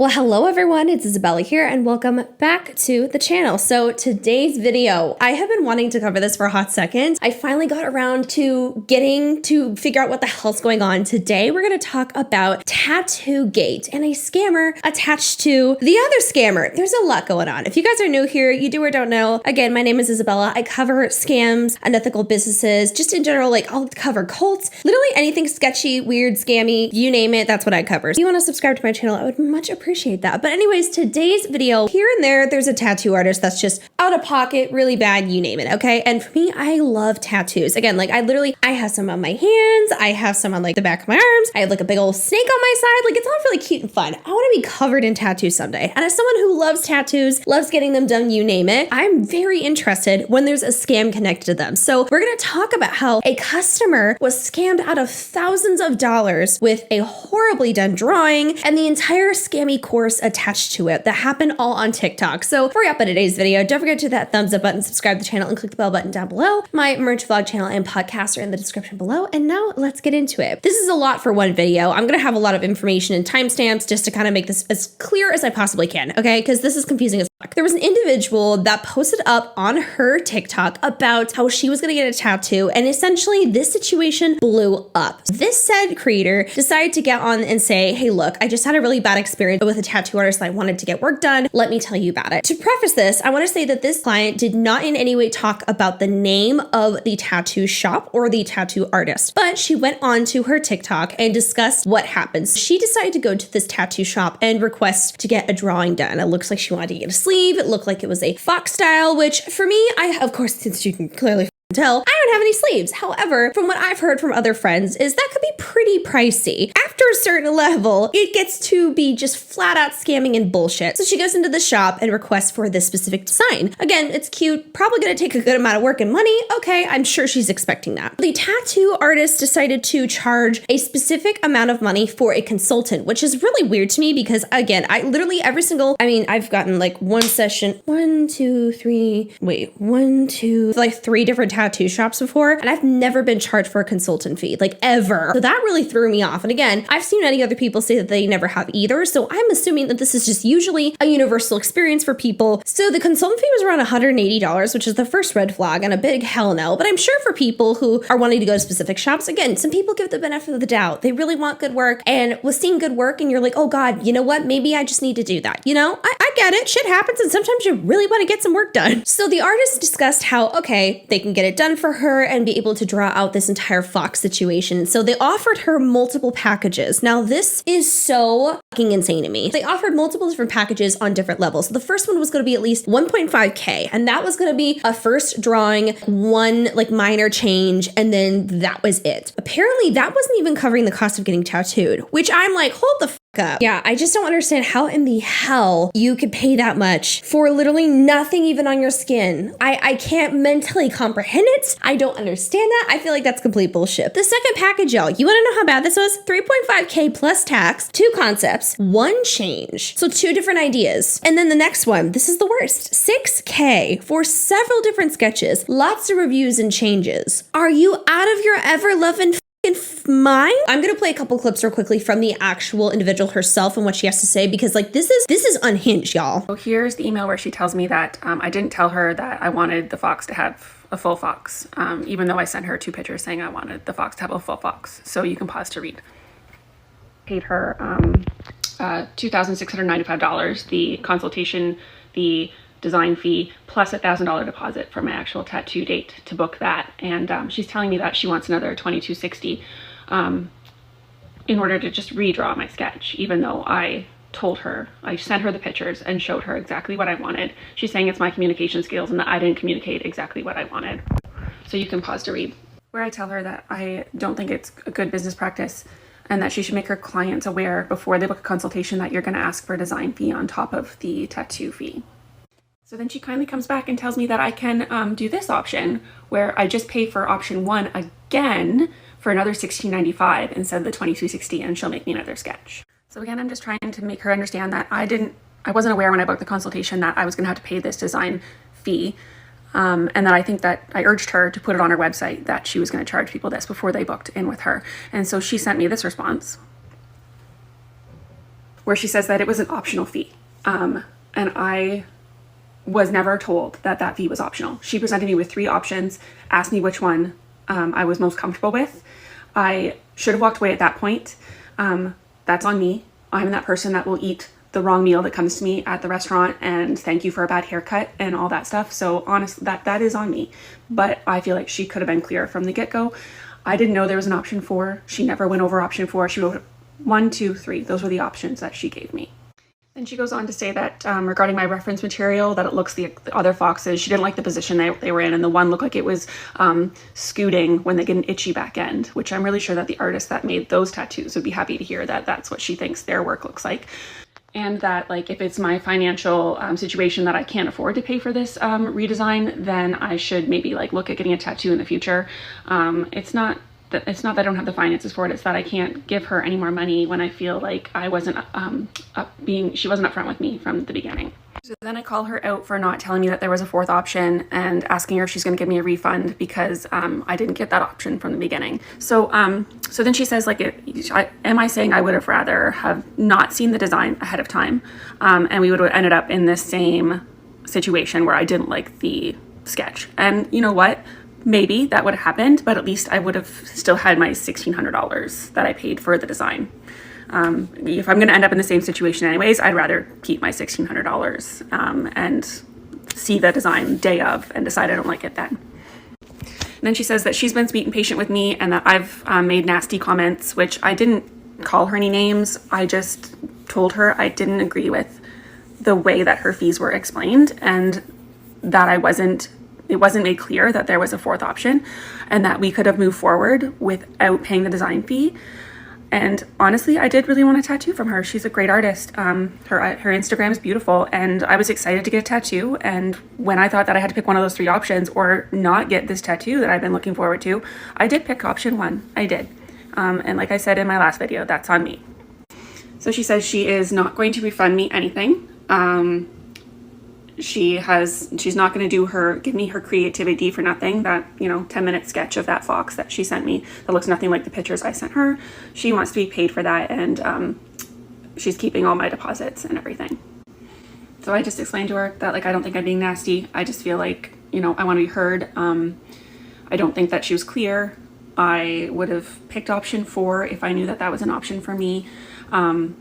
Well, hello everyone, it's Isabella here and welcome back to the channel. So today's video, I have been wanting to cover this for a hot second. I finally got around to getting to figure out what the hell's going on. Today, we're going to talk about Tattoo-gate and a scammer attached to the other scammer. There's a lot going on. If you guys are new here, you do or don't know, again, my name is Isabella. I cover scams, unethical businesses, just in general, like I'll cover cults, literally anything sketchy, weird, scammy, you name it, that's what I cover. So if you want to subscribe to my channel, I would much appreciate that. But anyways, today's video, here and there's a tattoo artist that's just out of pocket, really bad, you name it, okay? And for me, I love tattoos. Again, like I have some on my hands, I have some on like the back of my arms, I have like a big old snake on my side, like it's all really cute and fun. I want to be covered in tattoos someday. And as someone who loves tattoos, loves getting them done, you name it, I'm very interested when there's a scam connected to them. So we're going to talk about how a customer was scammed out of thousands of dollars with a horribly done drawing and the entire scammy course attached to it that happened all on TikTok. So before we hop into today's video, don't forget to hit that thumbs up button, subscribe to the channel, and click the bell button down below. My merch vlog channel and podcast are in the description below. And now let's get into it. This is a lot for one video. I'm going to have a lot of information and timestamps just to kind of make this as clear as I possibly can, okay? Because this is confusing as fuck. There was an individual that posted up on her TikTok about how she was going to get a tattoo, and essentially this situation blew up. This said creator decided to get on and say, hey, look, I just had a really bad experience with a tattoo artist that I wanted to get work done. Let me tell you about it. To preface this, I want to say that this client did not in any way talk about the name of the tattoo shop or the tattoo artist, but she went on to her TikTok and discussed what happens. She decided to go to this tattoo shop and request to get a drawing done. It looks like she wanted to get a sleeve. It looked like it was a fox style, which for me, of course, since you can clearly tell, I don't have any sleeves. However, from what I've heard from other friends is that could be pretty pricey. After a certain level, it gets to be just flat out scamming and bullshit. So she goes into the shop and requests for this specific design. Again, it's cute, probably gonna take a good amount of work and money. Okay, I'm sure she's expecting that. The tattoo artist decided to charge a specific amount of money for a consultant, which is really weird to me because again, I've gotten like one session, three different tattoo shops before, and I've never been charged for a consultant fee, like ever. So that really threw me off. And again, I've seen many other people say that they never have either. So I'm assuming that this is just usually a universal experience for people. So the consultant fee was around $180, which is the first red flag and a big hell no. But I'm sure for people who are wanting to go to specific shops, again, some people give the benefit of the doubt. They really want good work, and with seeing good work and you're like, oh God, you know what? Maybe I just need to do that. You know, I get it. Shit happens. And sometimes you really want to get some work done. So the artist discussed how, okay, they can get it done for her and be able to draw out this entire fox situation. So they offered her multiple packages. Now this is so fucking insane to me. They offered multiple different packages on different levels. So the first one was going to be at least 1.5K, and that was going to be a first drawing, one like minor change, and then that was it. Apparently that wasn't even covering the cost of getting tattooed, which I'm like, hold the fuck up. Yeah, I just don't understand how in the hell you could pay that much for literally nothing even on your skin. I can't mentally comprehend it. I don't understand that. I feel like that's complete bullshit. The second package, y'all, you want to know how bad this was? 3.5K plus tax, 2 concepts, 1 change. So 2 different ideas. And then the next one, this is the worst, 6K for several different sketches, lots of reviews and changes. Are you out of your ever-loving mind? I'm gonna play a couple clips real quickly from the actual individual herself and what she has to say, because like this is unhinged, y'all. So here's the email where she tells me that I didn't tell her that I wanted the fox to have a full fox, even though I sent her 2 pictures saying I wanted the fox to have a full fox. So you can pause to read. Paid her $2,695, the consultation, the design fee, plus $1,000 deposit for my actual tattoo date to book that. And she's telling me that she wants another $2,260 in order to just redraw my sketch, even though I sent her the pictures and showed her exactly what I wanted. She's saying it's my communication skills and that I didn't communicate exactly what I wanted. So you can pause to read. Where I tell her that I don't think it's a good business practice and that she should make her clients aware before they book a consultation that you're going to ask for a design fee on top of the tattoo fee. So then she kindly comes back and tells me that I can do this option where I just pay for option 1 again for another $16.95 instead of the $22.60, and she'll make me another sketch. So again, I'm just trying to make her understand that I wasn't aware when I booked the consultation that I was going to have to pay this design fee. And that I think that I urged her to put it on her website that she was going to charge people this before they booked in with her. And so she sent me this response where she says that it was an optional fee. And I was never told that that fee was optional. She presented me with 3 options, asked me which one I was most comfortable with. I should have walked away at that point. That's on me. I'm that person that will eat the wrong meal that comes to me at the restaurant and thank you for a bad haircut and all that stuff. So honestly, that is on me. But I feel like she could have been clear from the get-go. I didn't know there was an option 4. She never went over option 4. She wrote 1, 2, 3. Those were the options that she gave me. And she goes on to say that regarding my reference material, that it looks the other foxes, she didn't like the position they were in, and the one looked like it was scooting when they get an itchy back end, which I'm really sure that the artist that made those tattoos would be happy to hear that that's what she thinks their work looks like. And that, like, if it's my financial situation that I can't afford to pay for this redesign, then I should maybe like look at getting a tattoo in the future. It's not that I don't have the finances for it, it's that I can't give her any more money when I feel like I wasn't she wasn't upfront with me from the beginning. So then I call her out for not telling me that there was a 4th option and asking her if she's going to give me a refund because I didn't get that option from the beginning. So then she says, like, am I saying I would have rather have not seen the design ahead of time, and we would have ended up in this same situation where I didn't like the sketch? And you know what? Maybe that would have happened, but at least I would have still had my $1,600 that I paid for the design. If I'm going to end up in the same situation anyways, I'd rather keep my $1,600 and see the design day of and decide I don't like it then. And then she says that she's been sweet and patient with me and that I've made nasty comments, which I didn't call her any names. I just told her I didn't agree with the way that her fees were explained and that it wasn't made clear that there was a 4th option and that we could have moved forward without paying the design fee. And honestly, I did really want a tattoo from her. She's a great artist. Her Instagram is beautiful and I was excited to get a tattoo. And when I thought that I had to pick one of those 3 options or not get this tattoo that I've been looking forward to, I did pick option 1. I did. And like I said in my last video, that's on me. So she says she is not going to refund me anything. She's not going to give me her creativity for nothing. That, 10-minute sketch of that fox that she sent me that looks nothing like the pictures I sent her. She wants to be paid for that, and she's keeping all my deposits and everything. So I just explained to her that, like, I don't think I'm being nasty. I just feel like, I want to be heard. I don't think that she was clear. I would have picked option 4 if I knew that that was an option for me. And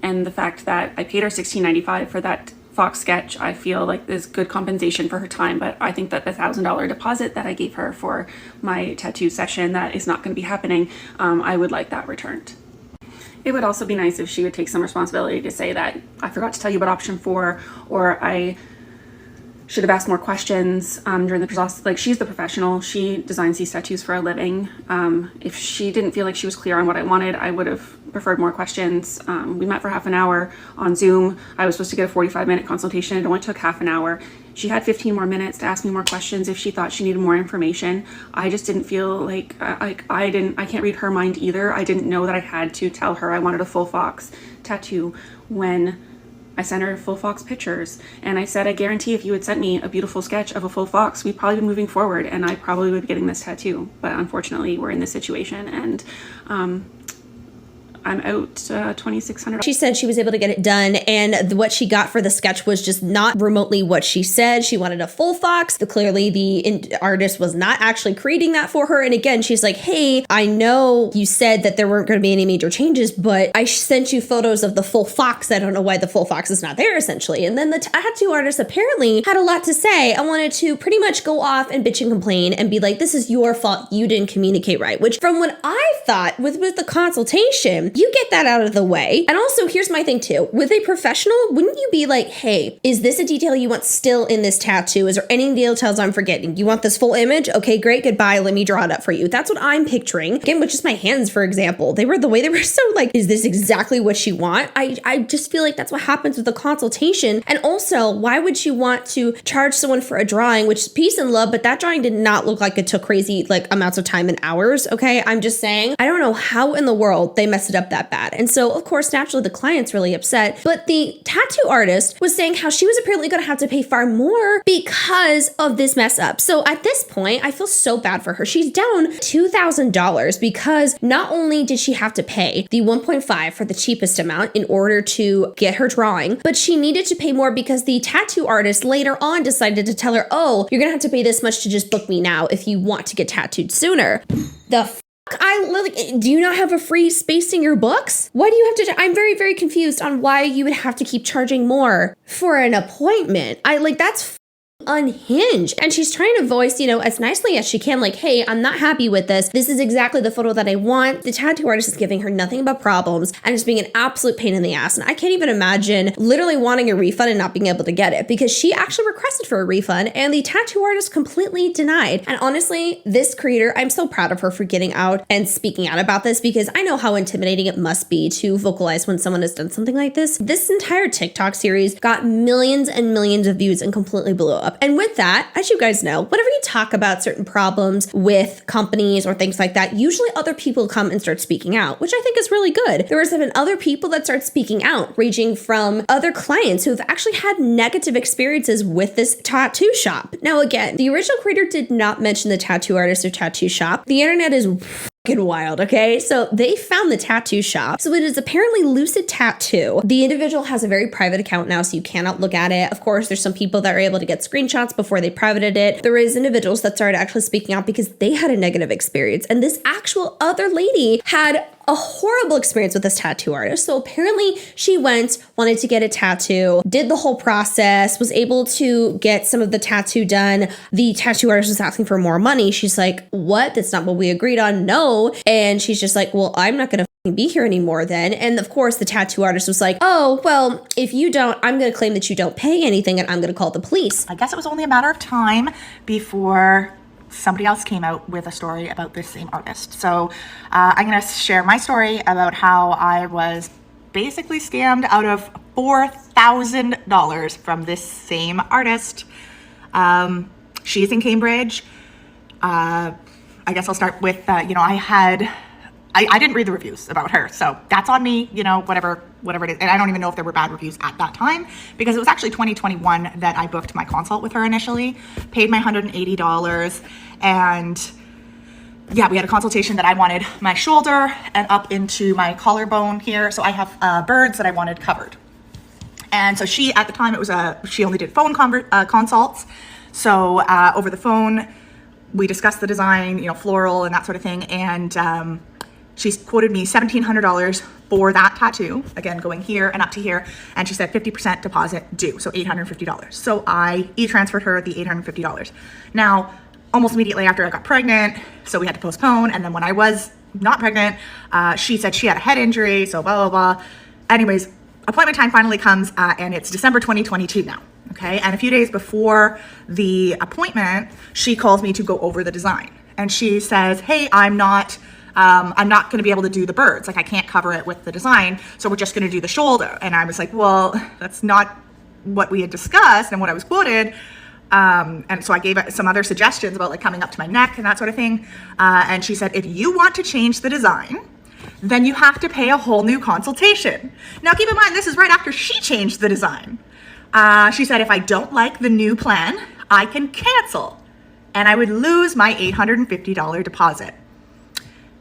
the fact that I paid her $16.95 for that fox sketch, I feel like is good compensation for her time, but I think that the $1,000 deposit that I gave her for my tattoo session that is not going to be happening, I would like that returned. It would also be nice if she would take some responsibility to say that I forgot to tell you about option 4, or I should have asked more questions during the process. Like, she's the professional. She designs these tattoos for a living. If she didn't feel like she was clear on what I wanted, I would have preferred more questions. We met for half an hour on Zoom. I was supposed to get a 45-minute consultation. It only took half an hour. She had 15 more minutes to ask me more questions if she thought she needed more information. I just didn't feel like I can't read her mind either. I didn't know that I had to tell her I wanted a full fox tattoo when I sent her full fox pictures, and I said, I guarantee if you had sent me a beautiful sketch of a full fox, we'd probably be moving forward and I probably would be getting this tattoo. But unfortunately, we're in this situation, and I'm out $2,600. She said she was able to get it done, and what she got for the sketch was just not remotely what she said. She wanted a full fox. Clearly, the artist was not actually creating that for her. And again, she's like, hey, I know you said that there weren't going to be any major changes, but I sent you photos of the full fox. I don't know why the full fox is not there, essentially. And then the tattoo artist apparently had a lot to say. I wanted to pretty much go off and bitch and complain and be like, this is your fault. You didn't communicate right, which from what I thought with the consultation, you get that out of the way. And also, here's my thing too. With a professional, wouldn't you be like, hey, is this a detail you want still in this tattoo? Is there any details I'm forgetting? You want this full image? Okay, great, goodbye. Let me draw it up for you. That's what I'm picturing. Again, with just my hands, for example. The way they were so like, is this exactly what you want? I just feel like that's what happens with the consultation. And also, why would you want to charge someone for a drawing, which is peace and love, but that drawing did not look like it took crazy like amounts of time and hours, okay? I'm just saying, I don't know how in the world they messed it up up that bad. And so, of course, naturally, the client's really upset. But the tattoo artist was saying how she was apparently going to have to pay far more because of this mess up. So at this point, I feel so bad for her. She's down $2,000 because not only did she have to pay the 1.5 for the cheapest amount in order to get her drawing, but she needed to pay more because the tattoo artist later on decided to tell her, oh, you're going to have to pay this much to just book me now if you want to get tattooed sooner. Do you not have a free space in your books? Why do you have to? I'm very, very confused on why you would have to keep charging more for an appointment. That's unhinged. And she's trying to voice, as nicely as she can, like, hey, I'm not happy with this. This is exactly the photo that I want. The tattoo artist is giving her nothing but problems and just being an absolute pain in the ass. And I can't even imagine literally wanting a refund and not being able to get it, because she actually requested for a refund and the tattoo artist completely denied. And honestly, this creator, I'm so proud of her for getting out and speaking out about this, because I know how intimidating it must be to vocalize when someone has done something like this. This entire TikTok series got millions and millions of views and completely blew up. And with that, as you guys know, whenever you talk about certain problems with companies or things like that, usually other people come and start speaking out, which I think is really good. There has been other people that start speaking out, ranging from other clients who have actually had negative experiences with this tattoo shop. Now, again, the original creator did not mention the tattoo artist or tattoo shop. The internet is wild, okay? So they found the tattoo shop. So it is apparently Lucid Tattoo. The individual has a very private account now, so you cannot look at it. Of course, there's some people that are able to get screenshots before they privated it. There is individuals that started actually speaking out because they had a negative experience. And this actual other lady had a horrible experience with this tattoo artist. So apparently she wanted to get a tattoo, did the whole process, was able to get some of the tattoo done. The tattoo artist was asking for more money. She's like, what? That's not what we agreed on. No. And she's just like, well, I'm not going to be here anymore then. And of course the tattoo artist was like, oh, well, if you don't, I'm going to claim that you don't pay anything and I'm going to call the police. I guess it was only a matter of time before somebody else came out with a story about this same artist. So I'm going to share my story about how I was basically scammed out of $4,000 from this same artist. She's in Cambridge. I guess I'll start with, I didn't read the reviews about her, so that's on me, whatever it is. And I don't even know if there were bad reviews at that time, because it was actually 2021 that I booked my consult with her initially, paid my $180, and yeah, we had a consultation that I wanted my shoulder and up into my collarbone here. So I have birds that I wanted covered. And so she, at the time, she only did phone consults. So over the phone, we discussed the design, floral and that sort of thing. And she quoted me $1,700 for that tattoo, again, going here and up to here. And she said 50% deposit due, so $850. So I e-transferred her the $850. Now, almost immediately after I got pregnant, so we had to postpone. And then when I was not pregnant, she said she had a head injury, so blah, blah, blah. Anyways, appointment time finally comes, and it's December 2022 now. Okay, and a few days before the appointment, she calls me to go over the design, and she says, "Hey, I'm not going to be able to do the birds. Like, I can't cover it with the design, so we're just going to do the shoulder." And I was like, "Well, that's not what we had discussed and what I was quoted." And so I gave some other suggestions about like coming up to my neck and that sort of thing. And she said, "If you want to change the design, then you have to pay a whole new consultation." Now, keep in mind, this is right after she changed the design. She said, "If I don't like the new plan, I can cancel and I would lose my $850 deposit."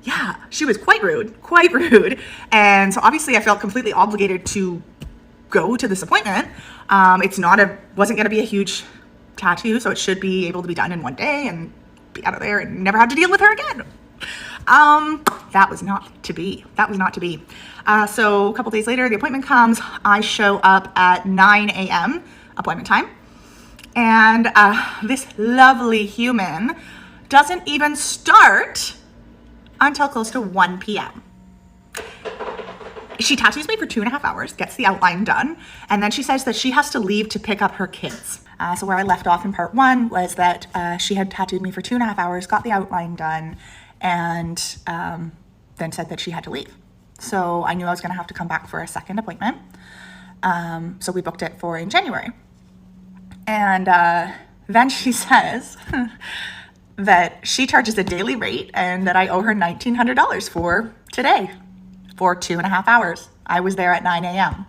Yeah, she was quite rude. And so obviously I felt completely obligated to go to this appointment. Wasn't going to be a huge tattoo, so it should be able to be done in one day and be out of there and never have to deal with her again. That was not to be. So a couple days later, the appointment comes. I show up at 9 a.m. appointment time. And this lovely human doesn't even start until close to 1 p.m. She tattoos me for 2.5 hours, gets the outline done, and then she says that she has to leave to pick up her kids. So where I left off in part one was that she had tattooed me for 2.5 hours, got the outline done, and then said that she had to leave. So I knew I was going to have to come back for a second appointment. So we booked it for in January. And then she says that she charges a daily rate and that I owe her $1,900 for today. for 2.5 hours. I was there at 9 a.m.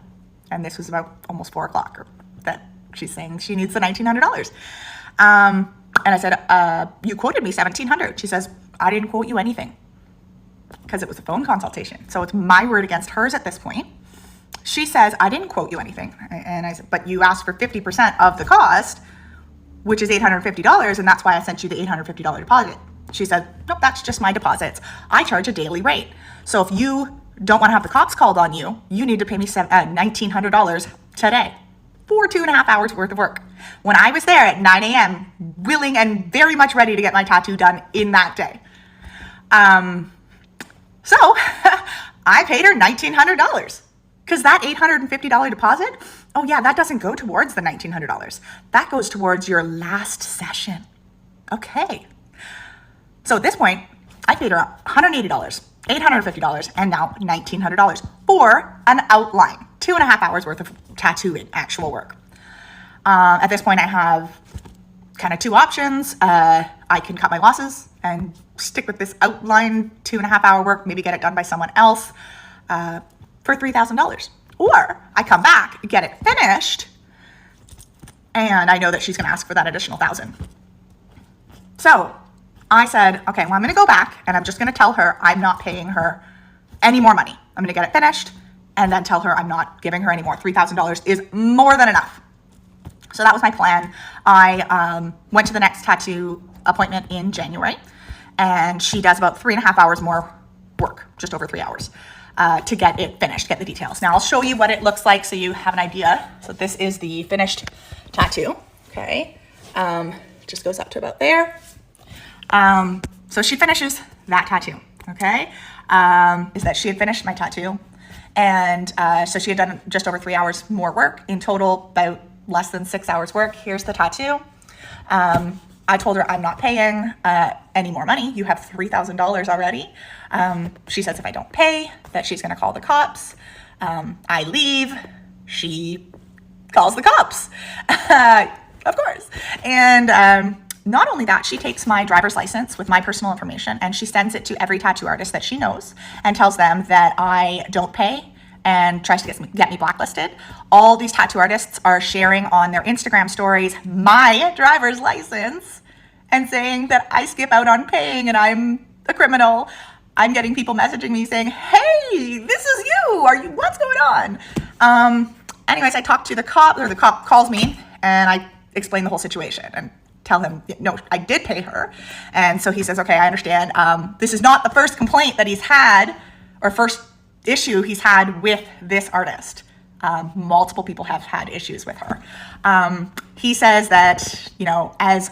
and this was about almost 4 o'clock that she's saying she needs the $1,900. And I said, you quoted me $1,700. She says, I didn't quote you anything because it was a phone consultation. So it's my word against hers at this point. She says, I didn't quote you anything. And I said, but you asked for 50% of the cost, which is $850. And that's why I sent you the $850 deposit. She said, nope, that's just my deposits. I charge a daily rate. So if you don't want to have the cops called on you, you need to pay me $1,900 today for 2.5 hours worth of work. When I was there at 9 a.m., willing and very much ready to get my tattoo done in that day. So I paid her $1,900 because that $850 deposit, oh yeah, that doesn't go towards the $1,900. That goes towards your last session. Okay. So at this point, I paid her $180, $850, and now $1,900 for an outline, 2.5 hours worth of tattooing, actual work. At this point, I have kind of two options. I can cut my losses and stick with this outline 2.5 hour work, maybe get it done by someone else for $3,000. Or I come back, get it finished, and I know that she's going to ask for that additional $1,000. So I said, okay, well, I'm going to go back and I'm just going to tell her I'm not paying her any more money. I'm going to get it finished and then tell her I'm not giving her any more. $3,000 is more than enough. So that was my plan. I went to the next tattoo appointment in January, and she does about 3.5 hours more work, just over 3 hours, to get it finished, get the details. Now I'll show you what it looks like so you have an idea. So this is the finished tattoo, okay? Just goes up to about there. So she finishes that tattoo, okay? Is that she had finished my tattoo, and so she had done just over 3 hours more work. In total, about less than 6 hours work. Here's the tattoo. I told her I'm not paying any more money. You have $3,000 already. She says if I don't pay, that she's going to call the cops. I leave. She calls the cops, of course. And not only that, she takes my driver's license with my personal information and she sends it to every tattoo artist that she knows and tells them that I don't pay and tries to get me blacklisted. All these tattoo artists are sharing on their Instagram stories my driver's license and saying that I skip out on paying and I'm a criminal. I'm getting people messaging me saying, hey, this is you. What's going on? Anyways, I talked to the cop, or the cop calls me and I explain the whole situation and tell him, no, I did pay her. And so he says, okay, I understand. This is not the first complaint that he's had, or first issue he's had with this artist. Multiple people have had issues with her. He says that, as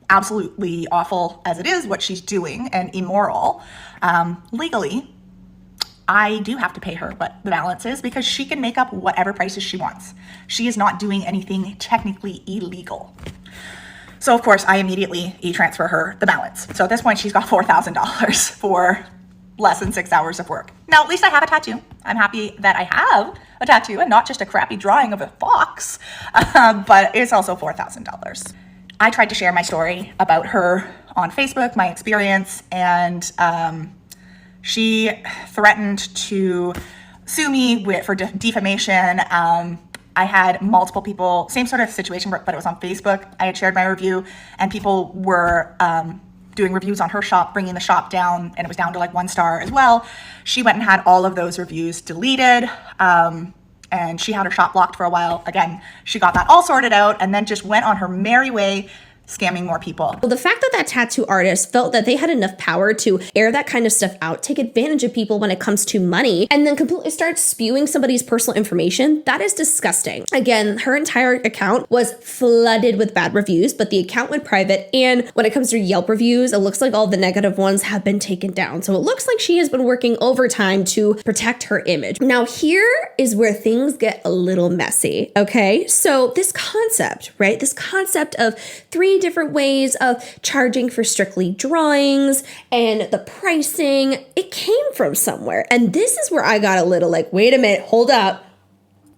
absolutely awful as it is what she's doing and immoral, legally, I do have to pay her what the balance is because she can make up whatever prices she wants. She is not doing anything technically illegal. So of course I immediately e-transfer her the balance. So at this point she's got $4,000 for less than 6 hours of work. Now at least I have a tattoo. I'm happy that I have a tattoo and not just a crappy drawing of a fox, but it's also $4,000. I tried to share my story about her on Facebook, my experience, and she threatened to sue me for defamation. I had multiple people, same sort of situation, but it was on Facebook. I had shared my review and people were doing reviews on her shop, bringing the shop down, and it was down to like 1 star as well. She went and had all of those reviews deleted, and she had her shop blocked for a while. Again, she got that all sorted out and then just went on her merry way, scamming more people. Well, the fact that that tattoo artist felt that they had enough power to air that kind of stuff out, take advantage of people when it comes to money, and then completely start spewing somebody's personal information, that is disgusting. Again, her entire account was flooded with bad reviews, but the account went private, and when it comes to Yelp reviews, it looks like all the negative ones have been taken down. So it looks like she has been working overtime to protect her image. Now, here is where things get a little messy, okay? So this concept, right? This concept of 3 different ways of charging for strictly drawings and the pricing, it came from somewhere. And this is where I got a little like, wait a minute, hold up.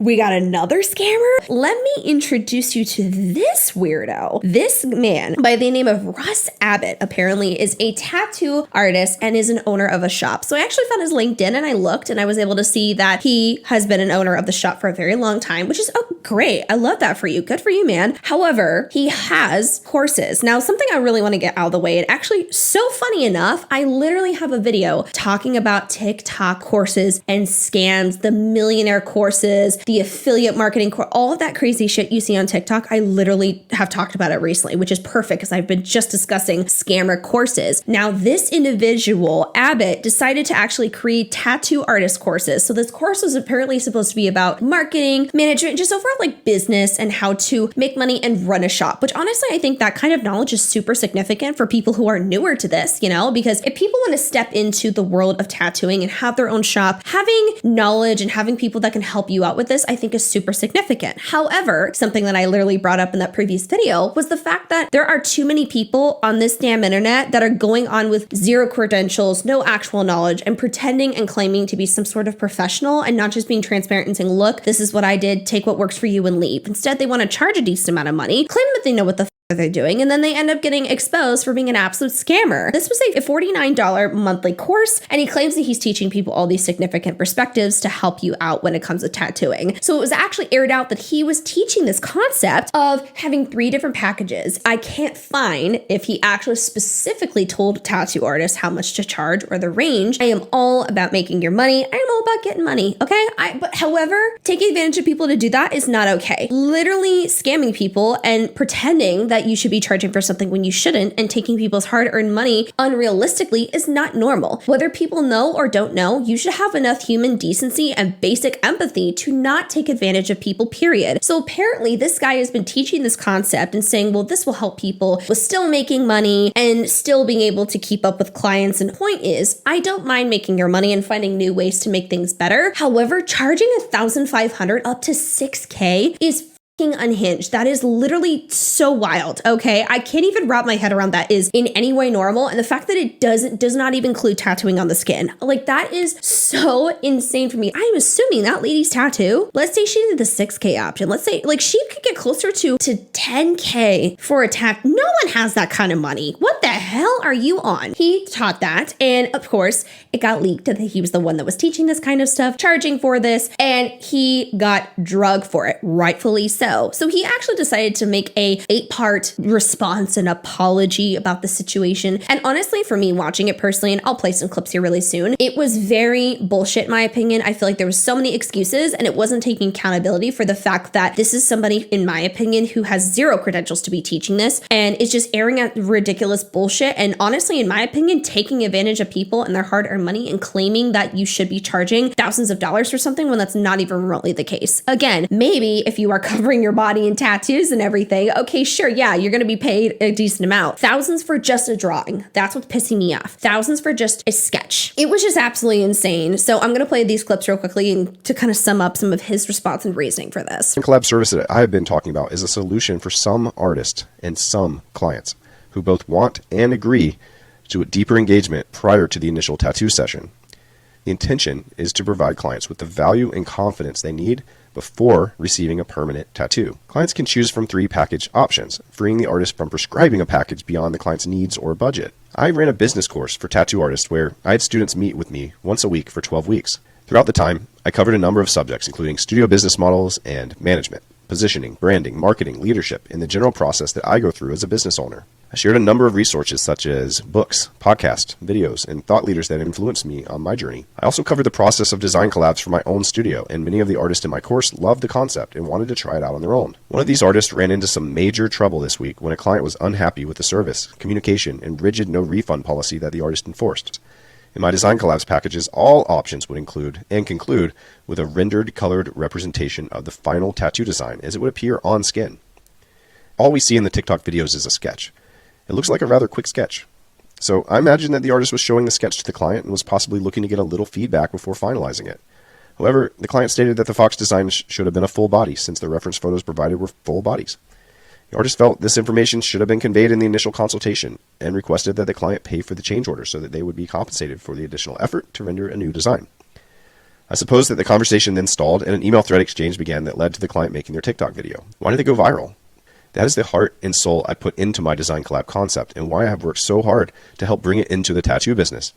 We got another scammer? Let me introduce you to this weirdo. This man by the name of Russ Abbott apparently is a tattoo artist and is an owner of a shop. So I actually found his LinkedIn and I looked and I was able to see that he has been an owner of the shop for a very long time, which is great. I love that for you. Good for you, man. However, he has courses. Now, something I really want to get out of the way, and actually so funny enough, I literally have a video talking about TikTok courses and scams, the millionaire courses, the affiliate marketing course, all of that crazy shit you see on TikTok. I literally have talked about it recently, which is perfect because I've been just discussing scammer courses. Now, this individual, Abbott, decided to actually create tattoo artist courses. So this course was apparently supposed to be about marketing, management, just overall like business and how to make money and run a shop, which honestly, I think that kind of knowledge is super significant for people who are newer to this, because if people want to step into the world of tattooing and have their own shop, having knowledge and having people that can help you out with this, I think is super significant. However, something that I literally brought up in that previous video was the fact that there are too many people on this damn internet that are going on with zero credentials, no actual knowledge, and pretending and claiming to be some sort of professional and not just being transparent and saying, look, this is what I did, take what works for you and leave. Instead, they want to charge a decent amount of money, claim that they know what the they're doing, and then they end up getting exposed for being an absolute scammer. This was a $49 monthly course, and he claims that he's teaching people all these significant perspectives to help you out when it comes to tattooing. So it was actually aired out that he was teaching this concept of having 3 different packages. I can't find if he actually specifically told tattoo artists how much to charge or the range. I am all about making your money. I am all about getting money, okay? But however, taking advantage of people to do that is not okay. Literally scamming people and pretending that you should be charging for something when you shouldn't and taking people's hard-earned money unrealistically is not normal. Whether people know or don't know, you should have enough human decency and basic empathy to not take advantage of people, period. So apparently this guy has been teaching this concept and saying, well, this will help people with still making money and still being able to keep up with clients. And the point is, I don't mind making your money and finding new ways to make things better. However, charging $1,500 up to $6,000 is unhinged. That is literally so wild. Okay. I can't even wrap my head around that is in any way normal. And the fact that it does not even include tattooing on the skin. Like that is so insane for me. I'm assuming that lady's tattoo, let's say she did the $6,000 option. Let's say like she could get closer to $10,000 for a tattoo. No one has that kind of money. What the hell are you on? He taught that. And of course it got leaked that he was the one that was teaching this kind of stuff, charging for this, and he got drugged for it, rightfully so. So he actually decided to make a 8-part response and apology about the situation. And honestly, for me watching it personally, and I'll play some clips here really soon, it was very bullshit in my opinion. I feel like there was so many excuses and it wasn't taking accountability for the fact that this is somebody, in my opinion, who has zero credentials to be teaching this and is just airing out ridiculous bullshit. And honestly, in my opinion, taking advantage of people and their hard-earned money and claiming that you should be charging thousands of dollars for something when that's not even remotely the case. Again, maybe if you are covering your body in tattoos and everything, okay, sure, yeah, you're going to be paid a decent amount. Thousands for just a drawing. That's what's pissing me off. Thousands for just a sketch. It was just absolutely insane. So I'm going to play these clips real quickly and to kind of sum up some of his response and reasoning for this. The collab service that I have been talking about is a solution for some artists and some clients who both want and agree to a deeper engagement prior to the initial tattoo session. The intention is to provide clients with the value and confidence they need before receiving a permanent tattoo. Clients can choose from 3 package options, freeing the artist from prescribing a package beyond the client's needs or budget. I ran a business course for tattoo artists where I had students meet with me once a week for 12 weeks. Throughout the time, I covered a number of subjects, including studio business models and management, positioning, branding, marketing, leadership, and the general process that I go through as a business owner. I shared a number of resources such as books, podcasts, videos, and thought leaders that influenced me on my journey. I also covered the process of design collabs for my own studio, and many of the artists in my course loved the concept and wanted to try it out on their own. One of these artists ran into some major trouble this week when a client was unhappy with the service, communication, and rigid no refund policy that the artist enforced. In my design collabs packages, all options would include and conclude with a rendered colored representation of the final tattoo design as it would appear on skin. All we see in the TikTok videos is a sketch. It looks like a rather quick sketch. So I imagine that the artist was showing the sketch to the client and was possibly looking to get a little feedback before finalizing it. However, the client stated that the fox design should have been a full body since the reference photos provided were full bodies. The artist felt this information should have been conveyed in the initial consultation and requested that the client pay for the change order so that they would be compensated for the additional effort to render a new design. I suppose that the conversation then stalled and an email thread exchange began that led to the client making their TikTok video. Why did they go viral? That is the heart and soul I put into my design collab concept and why I have worked so hard to help bring it into the tattoo business.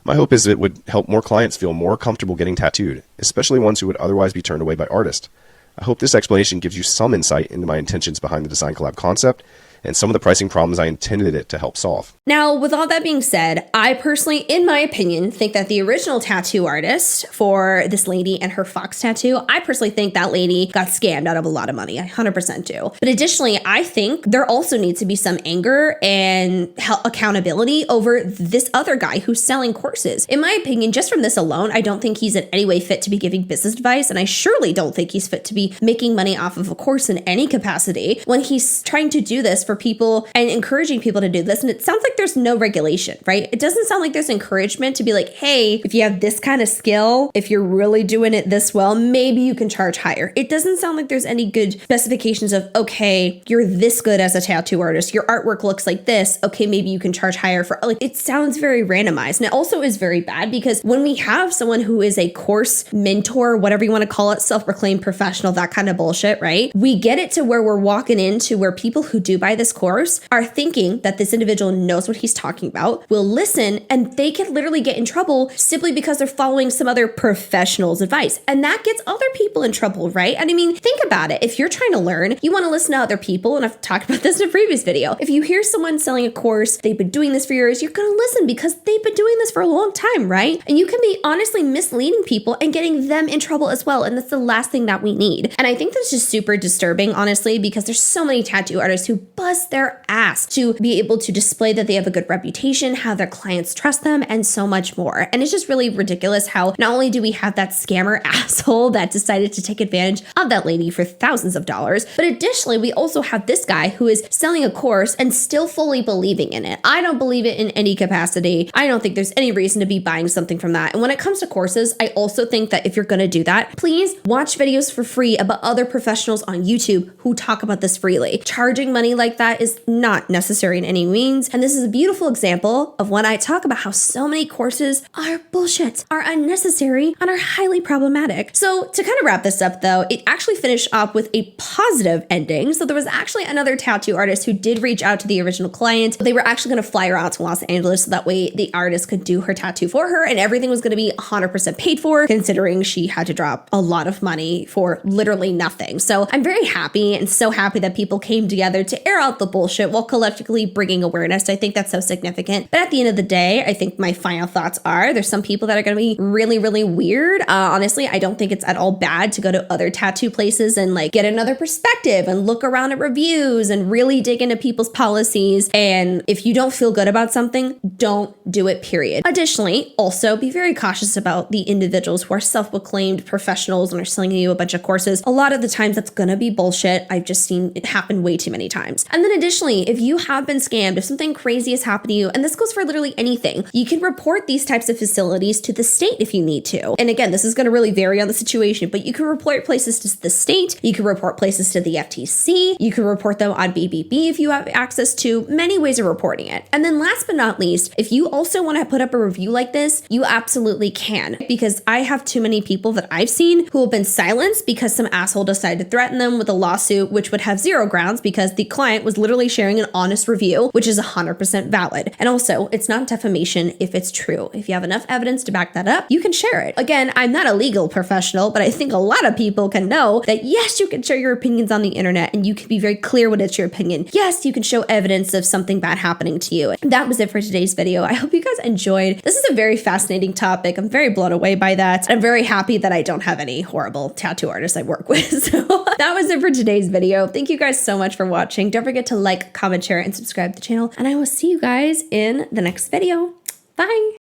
My hope is it would help more clients feel more comfortable getting tattooed, especially ones who would otherwise be turned away by artists. I hope this explanation gives you some insight into my intentions behind the design collab concept and some of the pricing problems I intended it to help solve. Now, with all that being said, I personally, in my opinion, think that the original tattoo artist for this lady and her fox tattoo, I personally think that lady got scammed out of a lot of money. I 100% do. But additionally, I think there also needs to be some anger and accountability over this other guy who's selling courses. In my opinion, just from this alone, I don't think he's in any way fit to be giving business advice, and I surely don't think he's fit to be making money off of a course in any capacity when he's trying to do this for people and encouraging people to do this. And it sounds like there's no regulation, right? It doesn't sound like there's encouragement to be like, hey, if you have this kind of skill, if you're really doing it this well, maybe you can charge higher. It doesn't sound like there's any good specifications of, okay, you're this good as a tattoo artist, your artwork looks like this, okay, maybe you can charge higher for, like, it sounds very randomized. And it also is very bad because when we have someone who is a course mentor, whatever you want to call it, self-proclaimed professional, that kind of bullshit, right? We get it to where we're walking into where people who do buy this course are thinking that this individual knows what he's talking about, will listen, and they can literally get in trouble simply because they're following some other professional's advice. And that gets other people in trouble, right? And I mean, think about it. If you're trying to learn, you want to listen to other people, and I've talked about this in a previous video. If you hear someone selling a course, they've been doing this for years, you're going to listen because they've been doing this for a long time, right? And you can be honestly misleading people and getting them in trouble as well. And that's the last thing that we need. And I think that's just super disturbing, honestly, because there's so many tattoo artists who bust their ass to be able to display that they have a good reputation, how their clients trust them, and so much more. And it's just really ridiculous how not only do we have that scammer asshole that decided to take advantage of that lady for thousands of dollars, but additionally, we also have this guy who is selling a course and still fully believing in it. I don't believe it in any capacity. I don't think there's any reason to be buying something from that. And when it comes to courses, I also think that if you're going to do that, please watch videos for free about other professionals on YouTube who talk about this freely. Charging money like that is not necessary in any means. And this is a beautiful example of when I talk about how so many courses are bullshit, are unnecessary, and are highly problematic. So to kind of wrap this up though, it actually finished up with a positive ending. So there was actually another tattoo artist who did reach out to the original client. They were actually going to fly her out to Los Angeles so that way the artist could do her tattoo for her and everything was going to be 100% paid for, considering she had to drop a lot of money for literally nothing. So I'm very happy and so happy that people came together to air out the bullshit while collectively bringing awareness. I think that's so significant. But at the end of the day, I think my final thoughts are there's some people that are going to be really, really weird. Honestly, I don't think it's at all bad to go to other tattoo places and like get another perspective and look around at reviews and really dig into people's policies. And if you don't feel good about something, don't do it, period. Additionally, also be very cautious about the individuals who are self-proclaimed professionals and are selling you a bunch of courses. A lot of the times that's going to be bullshit. I've just seen it happen way too many times. And then additionally, if you have been scammed, if something crazy has happened to you, and this goes for literally anything, you can report these types of facilities to the state if you need to. And again, this is going to really vary on the situation, but you can report places to the state, you can report places to the FTC, you can report them on BBB if you have access to many ways of reporting it. And then last but not least, if you also want to put up a review like this, you absolutely can, because I have too many people that I've seen who have been silenced because some asshole decided to threaten them with a lawsuit, which would have zero grounds because the client was literally sharing an honest review, which is 100% valid. And also, it's not defamation if it's true. If you have enough evidence to back that up, you can share it. Again, I'm not a legal professional, but I think a lot of people can know that yes, you can share your opinions on the internet and you can be very clear when it's your opinion. Yes, you can show evidence of something bad happening to you. That was it for today's video. I hope you guys enjoyed. This is a very fascinating topic. I'm very blown away by that. I'm very happy that I don't have any horrible tattoo artists I work with. So that was it for today's video. Thank you guys so much for watching. Don't forget to like, comment, share, and subscribe to the channel. And I will see you guys in the next video. Bye.